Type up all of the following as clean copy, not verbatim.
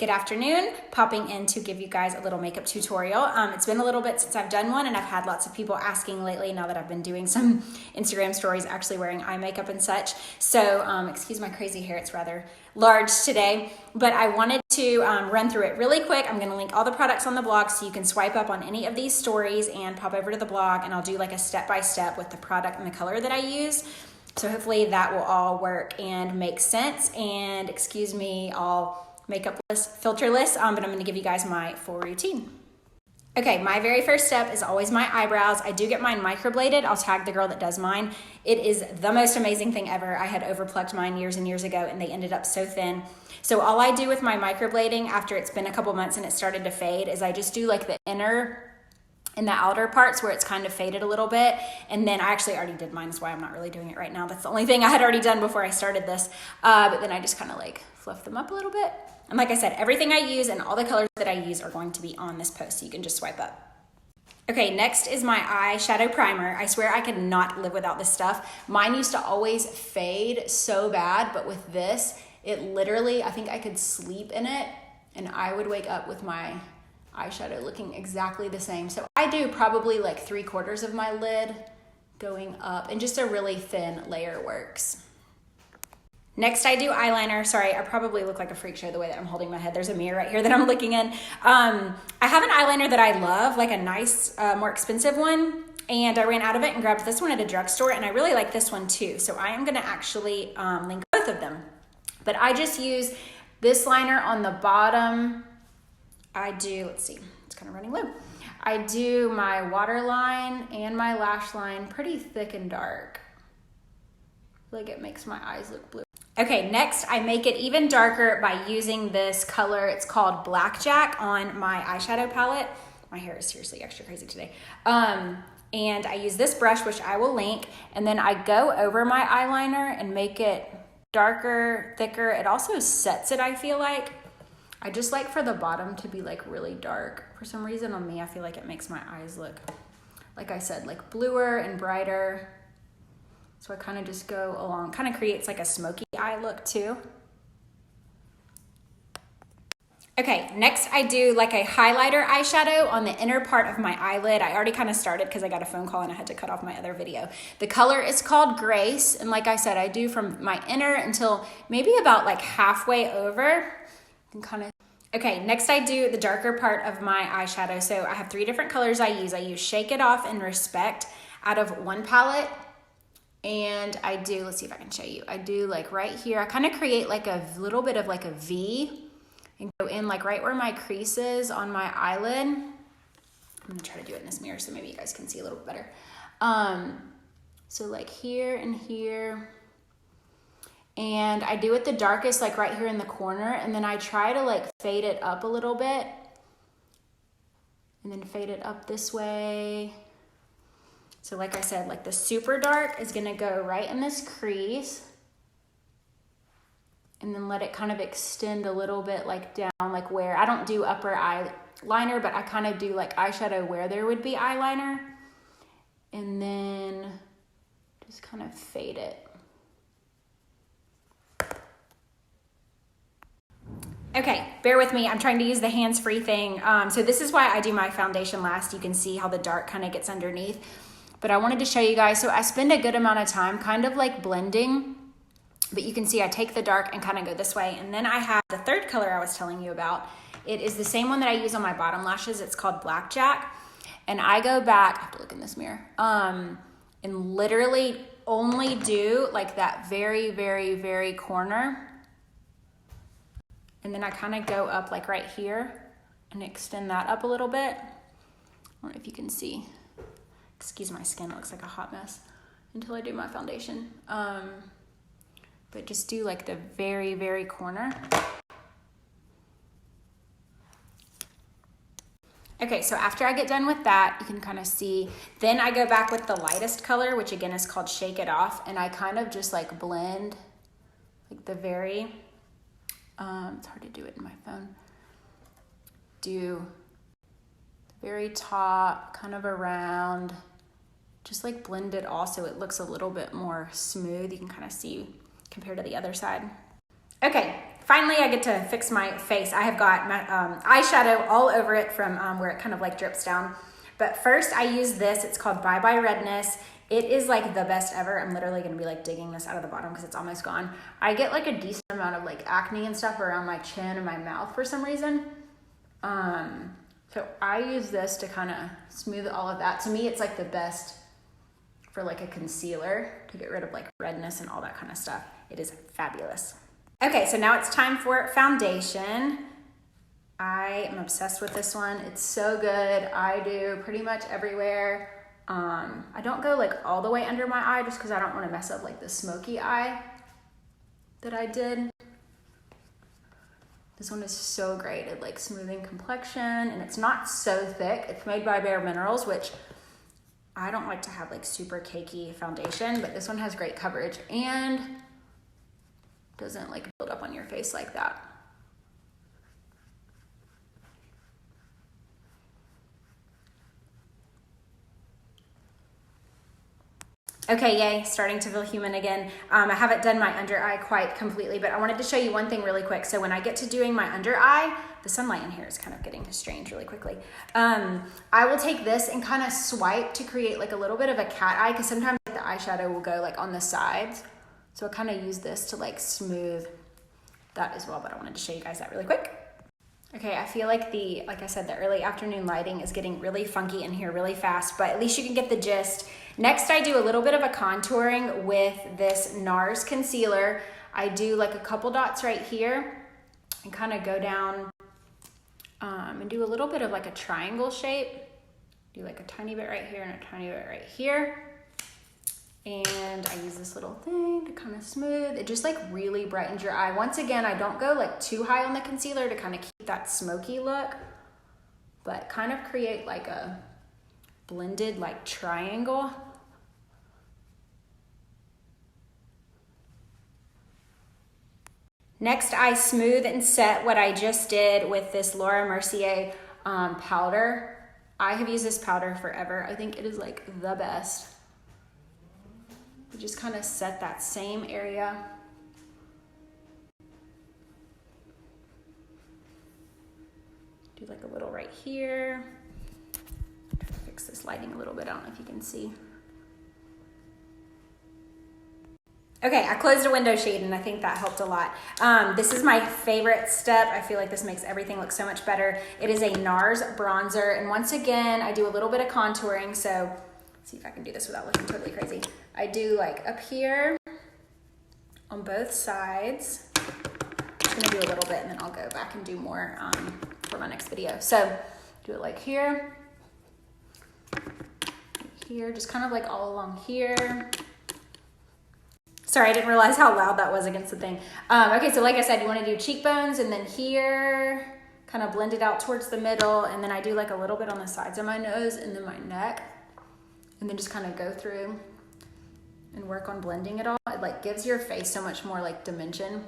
Good afternoon, popping in to give you guys a little makeup tutorial. It's been a little bit since I've done one, and I've had lots of people asking lately now that I've been doing some Instagram stories actually wearing eye makeup and such. So excuse my crazy hair, it's rather large today, but I wanted to run through it really quick. I'm gonna link all the products on the blog so you can swipe up on any of these stories and pop over to the blog, and I'll do like a step-by-step with the product and the color that I use. So hopefully that will all work and make sense. And excuse me, all makeupless, filterless, but I'm gonna give you guys my full routine. Okay, my very first step is always my eyebrows. I do get mine microbladed. I'll tag the girl that does mine. It is the most amazing thing ever. I had overplucked mine years and years ago and they ended up so thin. So all I do with my microblading after it's been a couple months and it started to fade is I just do like the inner and the outer parts where it's kind of faded a little bit. And then I actually already did mine, that's why I'm not really doing it right now. That's the only thing I had already done before I started this. But then I just kind of like fluff them up a little bit. And like I said, everything I use and all the colors that I use are going to be on this post, so you can just swipe up. Okay, next is my eyeshadow primer. I swear I could not live without this stuff. Mine used to always fade so bad, but with this, it literally, I think I could sleep in it and I would wake up with my eyeshadow looking exactly the same. So I do probably like 3/4 of my lid going up, and just a really thin layer works. Next, I do eyeliner. Sorry, I probably look like a freak show the way that I'm holding my head. There's a mirror right here that I'm looking in. I have an eyeliner that I love, like a nice, more expensive one, and I ran out of it and grabbed this one at a drugstore, and I really like this one too. So I am gonna actually link both of them. But I just use this liner on the bottom. I do, let's see, it's kind of running low. I do my waterline and my lash line pretty thick and dark. Like it makes my eyes look blue. Okay, next I make it even darker by using this color. It's called Blackjack on my eyeshadow palette. My hair is seriously extra crazy today. And I use this brush, which I will link, and then I go over my eyeliner and make it darker, thicker. It also sets it, I feel like. I just like for the bottom to be like really dark. For some reason on me, I feel like it makes my eyes look, like I said, like bluer and brighter. So I kind of just go along, kind of creates like a smoky eye look too. Okay, next I do like a highlighter eyeshadow on the inner part of my eyelid. I already kind of started because I got a phone call and I had to cut off my other video. The color is called Grace, and like I said, I do from my inner until maybe about like halfway over. And kind of. Okay, next I do the darker part of my eyeshadow. So I have 3 different colors I use. I use Shake It Off and Respect out of one palette. And I do, let's see if I can show you. I do like right here, I kind of create like a little bit of like a V and go in like right where my crease is on my eyelid. I'm gonna try to do it in this mirror so maybe you guys can see a little bit better. So like here and here. And I do it the darkest like right here in the corner, and then I try to like fade it up a little bit and then fade it up this way. So like I said, like the super dark is gonna go right in this crease and then let it kind of extend a little bit like down, like where, I don't do upper eyeliner, but I kind of do like eyeshadow where there would be eyeliner, and then just kind of fade it. Okay, bear with me. I'm trying to use the hands-free thing. So this is why I do my foundation last. You can see how the dark kind of gets underneath. But I wanted to show you guys, so I spend a good amount of time kind of like blending, but you can see I take the dark and kind of go this way. And then I have the third color I was telling you about. It is the same one that I use on my bottom lashes. It's called Blackjack. And I go back, I have to look in this mirror, and literally only do like that very, very, very corner. And then I kind of go up like right here and extend that up a little bit. I don't know if you can see. Excuse my skin, it looks like a hot mess until I do my foundation. But just do like the very, very corner. Okay, so after I get done with that, you can kind of see, then I go back with the lightest color, which again is called Shake It Off, and I kind of just like blend like the very, it's hard to do it in my phone, do the very top, kind of around, just like blend it all so it looks a little bit more smooth. You can kind of see compared to the other side. Okay, finally I get to fix my face. I have got my eyeshadow all over it from where it kind of like drips down. But first I use this. It's called Bye Bye Redness. It is like the best ever. I'm literally gonna be like digging this out of the bottom because it's almost gone. I get like a decent amount of like acne and stuff around my chin and my mouth for some reason. So I use this to kind of smooth all of that. To me, it's like the best for like a concealer to get rid of like redness and all that kind of stuff. It is fabulous. Okay, so now it's time for foundation. I am obsessed with this one. It's so good. I do pretty much everywhere. I don't go like all the way under my eye just because I don't want to mess up like the smoky eye that I did. This one is so great at like smoothing complexion, and it's not so thick. It's made by Bare Minerals, which I don't like to have like super cakey foundation, but this one has great coverage and doesn't like build up on your face like that. Okay, yay, starting to feel human again. I haven't done my under eye quite completely, but I wanted to show you one thing really quick. So when I get to doing my under eye, the sunlight in here is kind of getting strange really quickly. I will take this and kind of swipe to create like a little bit of a cat eye, because sometimes like, the eyeshadow will go like on the sides. So I kind of use this to like smooth that as well, but I wanted to show you guys that really quick. Okay, I feel like like I said, the early afternoon lighting is getting really funky in here really fast, but at least you can get the gist. Next, I do a little bit of a contouring with this NARS concealer. I do like a couple dots right here and kind of go down and do a little bit of like a triangle shape. Do like a tiny bit right here and a tiny bit right here. And I use this little thing to kind of smooth. It just like really brightens your eye. Once again, I don't go like too high on the concealer to kind of keep that smoky look, but kind of create like a blended like triangle. Next, I smooth and set what I just did with this Laura Mercier powder. I have used this powder forever. I think it is like the best. You just kind of set that same area. Do like a little right here. Try to fix this lighting a little bit. I don't know if you can see. Okay, I closed a window shade and I think that helped a lot. This is my favorite step. I feel like this makes everything look so much better. It is a NARS bronzer, and once again, I do a little bit of contouring, so let's see if I can do this without looking totally crazy. I do like up here on both sides. I'm gonna do a little bit and then I'll go back and do more for my next video. So do it like here, just kind of like all along here. Sorry, I didn't realize how loud that was against the thing. Okay, so like I said, you wanna do cheekbones and then here, kind of blend it out towards the middle, and then I do like a little bit on the sides of my nose and then my neck, and then just kind of go through and work on blending it all. It like gives your face so much more like dimension,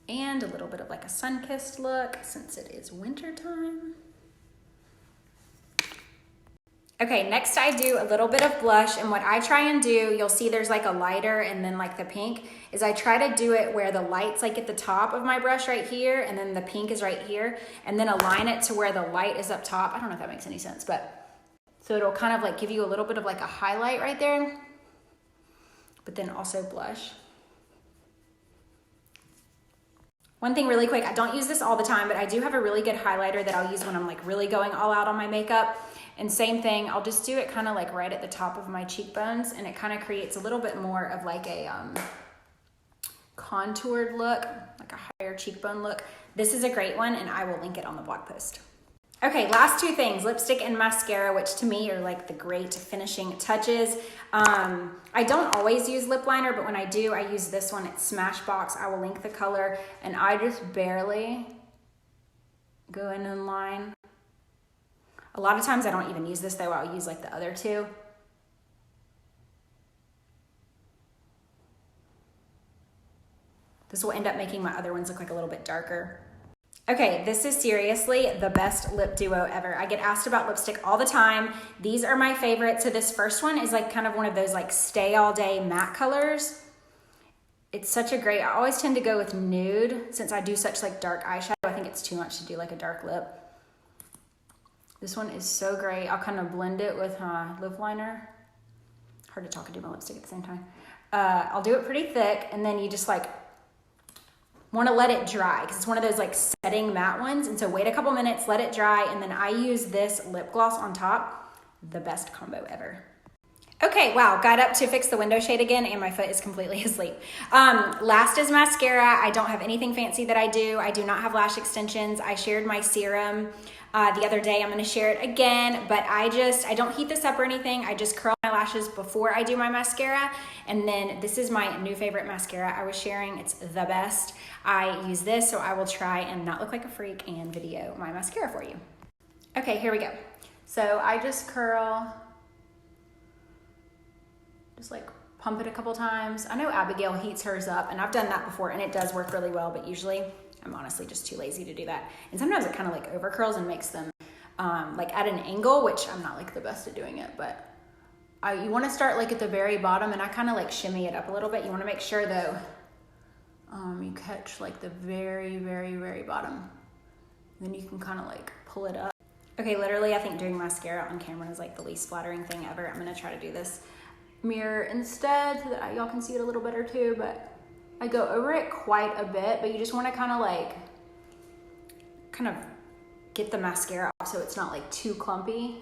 and a little bit of like a sun-kissed look since it is winter time. Okay, next I do a little bit of blush, and what I try and do, you'll see there's like a lighter and then like the pink, is I try to do it where the light's like at the top of my brush right here, and then the pink is right here, and then align it to where the light is up top. I don't know if that makes any sense, but so it'll kind of like give you a little bit of like a highlight right there, but then also blush. One thing really quick, I don't use this all the time, but I do have a really good highlighter that I'll use when I'm like really going all out on my makeup. And same thing, I'll just do it kind of like right at the top of my cheekbones, and it kind of creates a little bit more of like a contoured look, like a higher cheekbone look. This is a great one, and I will link it on the blog post. Okay, last two things, lipstick and mascara, which to me are like the great finishing touches. I don't always use lip liner, but when I do, I use this one. It's Smashbox. I will link the color, and I just barely go in and line. A lot of times I don't even use this though. I'll use like the other two. This will end up making my other ones look like a little bit darker. Okay, this is seriously the best lip duo ever. I get asked about lipstick all the time. These are my favorite. So this first one is like kind of one of those like stay all day matte colors. It's such a great, I always tend to go with nude since I do such like dark eyeshadow. I think it's too much to do like a dark lip. This one is so great. I'll kind of blend it with my lip liner. Hard to talk and do my lipstick at the same time. I'll do it pretty thick, and then you just like want to let it dry because it's one of those like setting matte ones. And so wait a couple minutes, let it dry, and then I use this lip gloss on top. The best combo ever. Okay, wow, got up to fix the window shade again and my foot is completely asleep. Last is mascara. I don't have anything fancy that I do. I do not have lash extensions. I shared my serum the other day. I'm gonna share it again, but I don't heat this up or anything. I just curl my lashes before I do my mascara. And then this is my new favorite mascara I was sharing. It's the best. I use this, so I will try and not look like a freak and video my mascara for you. Okay, here we go. So I just curl, just like pump it a couple times. I know Abigail heats hers up, and I've done that before, and it does work really well, but usually I'm honestly just too lazy to do that. And sometimes it kind of like over curls and makes them like at an angle, which I'm not like the best at doing it, but you want to start like at the very bottom, and I kind of like shimmy it up a little bit. You want to make sure though you catch like the very, very, very bottom. Then you can kind of like pull it up. Okay, literally I think doing mascara on camera is like the least flattering thing ever. I'm gonna try to do this mirror instead so that y'all can see it a little better too, but I go over it quite a bit, but you just want to kind of get the mascara off so it's not like too clumpy.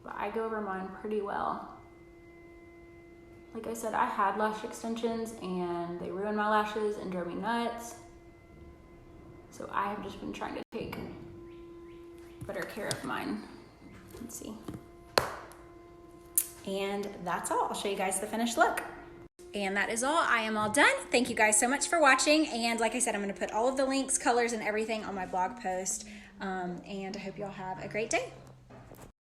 But I go over mine pretty well. Like I said, I had lash extensions and they ruined my lashes and drove me nuts. So I have just been trying to take better care of mine. Let's see. And that's all. I'll show you guys the finished look. And that is all. I am all done. Thank you guys so much for watching. And like I said, I'm going to put all of the links, colors, and everything on my blog post. And I hope you all have a great day.